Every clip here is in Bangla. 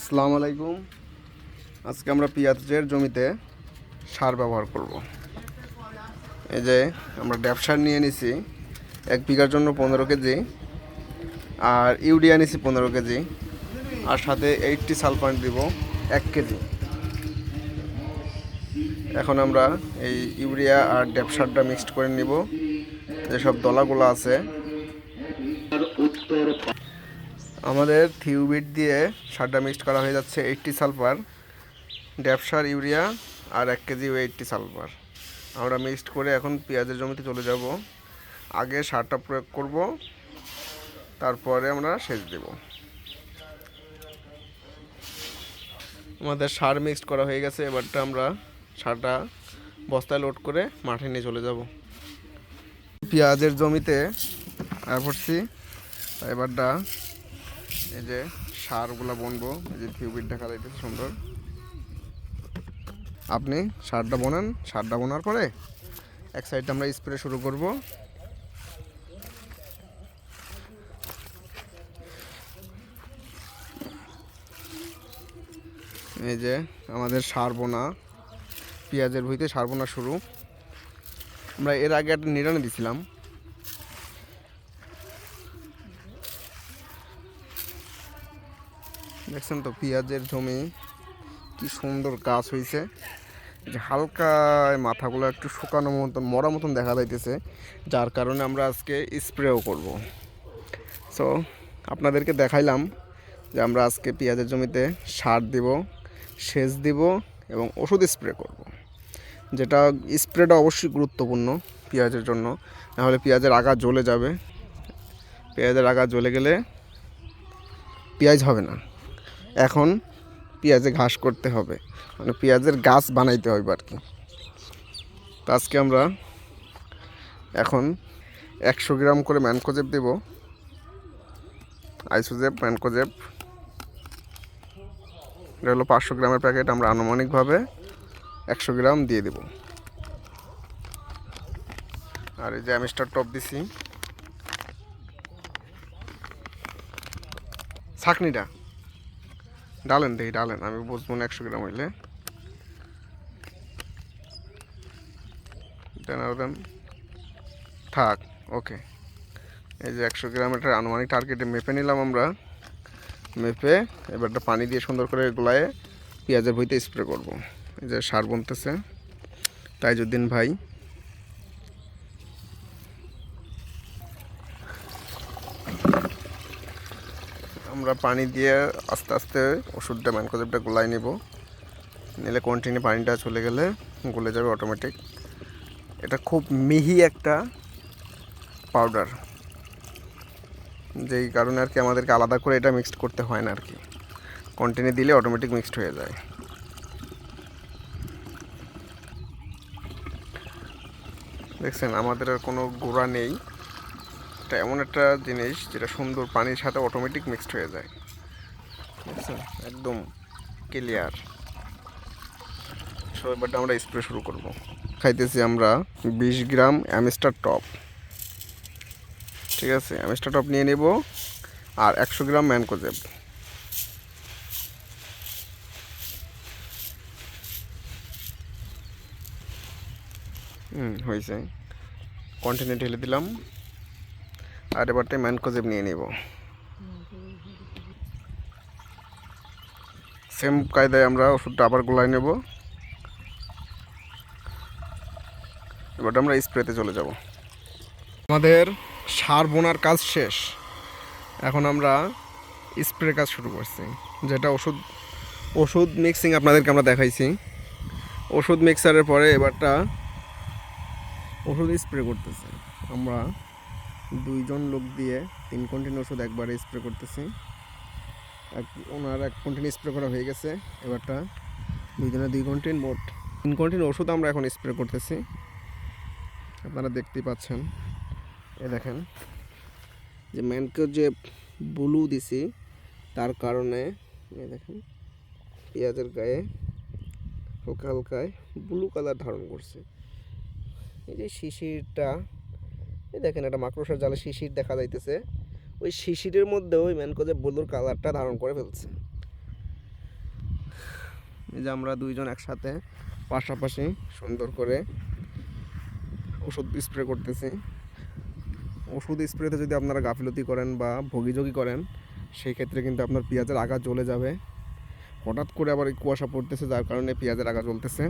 আসসালামু আলাইকুম। আজকে আমরা পেঁয়াজের জমিতে সার ব্যবহার করব। এই যে আমরা ড্যাপ সার নিয়ে নিছি 1 বিঘার জন্য 15 কেজি, আর ইউরিয়া নিছি 15 কেজি, আর সাথে 80 সালফার দিব 1 কেজি। এখন আমরা এই ইউরিয়া আর ড্যাপ সারটা মিক্সড করে নিব। যেসব দলাগুলো আছে আমাদের থিউবিট দিয়ে সারটা মিক্সড করা হয়ে যাচ্ছে। 80 সালফার, ড্যাপ সার, ইউরিয়া আর 1 কেজি 80 সালফার আমরা মিক্সড করে এখন পেঁয়াজের জমিতে চলে যাব। আগে সারটা প্রয়োগ করব, তারপরে আমরা সেচ দেব। আমাদের সার মিক্সড করা হয়ে গেছে। এবারটা আমরা সারটা বস্তায় লোড করে মাঠে নিয়ে চলে যাব। পেঁয়াজের জমিতে পড়ছি। এবারটা এই যে সারগুলো বুনবো। এই যে টিউবিট দেখা যাইতেছে সুন্দর। আপনি সারটা বোনান, সারটা বোনার পরে এক সাইডে আমরা স্প্রে শুরু করব। এই যে আমাদের সার বোনা, পেঁয়াজের ভুঁইতে সার বোনা শুরু। আমরা এর আগে একটা নিড়ানি দিছিলাম। দেখছেন তো পেঁয়াজের জমি কি সুন্দর গাছ হয়েছে। যে হালকা মাথাগুলো একটু শুকানো মতন, মরা মতন দেখা যাইতেছে, যার কারণে আমরা আজকে স্প্রেও করব। সো আপনাদেরকে দেখাইলাম যে আমরা আজকে পেঁয়াজের জমিতে সার দিব, সেচ দিব এবং ওষুধ স্প্রে করব। যেটা স্প্রেটা অবশ্যই গুরুত্বপূর্ণ পেঁয়াজের জন্য, নাহলে পেঁয়াজের আগা জ্বলে যাবে। পেঁয়াজের আগা জ্বলে গেলে পেঁয়াজ হবে না। এখন পেঁয়াজে ঘাস করতে হবে, মানে পেঁয়াজের গাছ বানাইতে হবে আর কি। তো আজকে আমরা এখন 100 গ্রাম করে ম্যানকোজেব দেব, আইসোজেব, ম্যানকোজেব। এটা হলো 500 গ্রামের প্যাকেট। আমরা আনুমানিকভাবে 100 গ্রাম দিয়ে দেব। আর এই যে অ্যামিস্টার টপ দিছি, ছাকনিটা ডালেন, দেখি ডালেন, আমি বুঝবো না 100 গ্রাম হইলে। দেন থাক, ওকে। এই যে 100 গ্রাম, এটা আনুমানিক টার্গেটে মেপে নিলাম আমরা। মেপে এবারটা পানি দিয়ে সুন্দর করে গোলায় পেঁয়াজের ভুঁইতে স্প্রে করব। এই যে সার বুনতেছে তাইজুদ্দিন ভাই। আমরা পানি দিয়ে আস্তে আস্তে ওষুধটা, ম্যানকোজেবটা গোলায় নেব। নিলে কন্টিনিউ পানিটা চলে গেলে গলে যাবে অটোমেটিক। এটা খুব মিহি একটা পাউডার, যেই কারণে আর কি আমাদেরকে আলাদা করে এটা মিক্সড করতে হয় না আর কি। কন্টিনিউ দিলে অটোমেটিক মিক্সড হয়ে যায়। দেখছেন আমাদের আর কোনো গোড়া নেই। এটা এমন একটা জিনিস যেটা সুন্দর পানির সাথে অটোমেটিক মিক্সড হয়ে যায়। দেখছেন একদম ক্লিয়ার। সো এবারটা আমরা স্প্রে শুরু করব। খাইতেছি আমরা 20 গ্রাম অ্যামিস্টার টপ। ঠিক আছে, অ্যামিস্টার টপ নিয়ে নেব, আর 100 গ্রাম ম্যানকোজেব। হয়েছে। কন্টিনিউ ঢেলে দিলাম। আর এবারটাই ম্যানকোজেব নিয়ে নেব। সেম কায়দায় আমরা ওষুধটা আবার গোলায় নেব। এবার আমরা স্প্রেতে চলে যাব। আমাদের সার বোনার কাজ শেষ। এখন আমরা স্প্রে কাজ শুরু করছি, যেটা ওষুধ মিক্সিং আপনাদেরকে আমরা দেখাইছি। ওষুধ মিক্সারের পরে এবারটা ওষুধ স্প্রে করতেছি। আমরা 2 জন লোক দিয়ে 3 কন্টিনিউ ওষুধ একবারে স্প্রে করতেছি। ওনার 1 কন্টিনিউ স্প্রে করা হয়ে গেছে। এবারটা 2 জনের 2 কন্টিনিউ, মোট 3 কন্টিনিউ ওষুধ আমরা এখন স্প্রে করতেছি। আপনারা দেখতেই পাচ্ছেন। এ দেখেন যে ম্যানকোজেব ব্লু দিছি, তার কারণে এই দেখেন পেঁয়াজের গায়ে হালকা হালকায় ব্লু কালার ধারণ করছে। এই যে শিশিরটা, এই দেখেন একটা মাকড়সার জালে শিশির দেখা যাইতেছে। ওই শিশিরের মধ্যে ওই ম্যানকোজেব ব্লুর কালারটা ধারণ করে ফেলছে। এই যে আমরা দুইজন একসাথে পাশাপাশি সুন্দর করে ওষুধ স্প্রে করতেছি। ওষুধ স্প্রেতে যদি আপনারা গাফিলতি করেন বা ভোগিযোগী করেন, সেই ক্ষেত্রে কিন্তু আপনার পেঁয়াজের আগা জ্বলে যাবে। হঠাৎ করে আবার এই কুয়াশা পড়তেছে, যার কারণে পেঁয়াজের আগা জ্বলতেছে।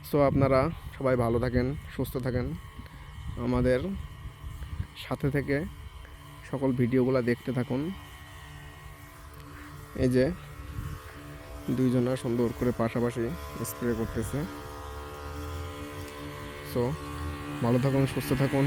সো আপনারা সবাই ভালো থাকেন, সুস্থ থাকেন, আমাদের সাথে থেকে সকল ভিডিওগুলো দেখতে থাকুন। এই যে দুইজনা সুন্দর করে পাশাপাশি স্প্রে করতেছে। সো ভালো থাকুন, সুস্থ থাকুন।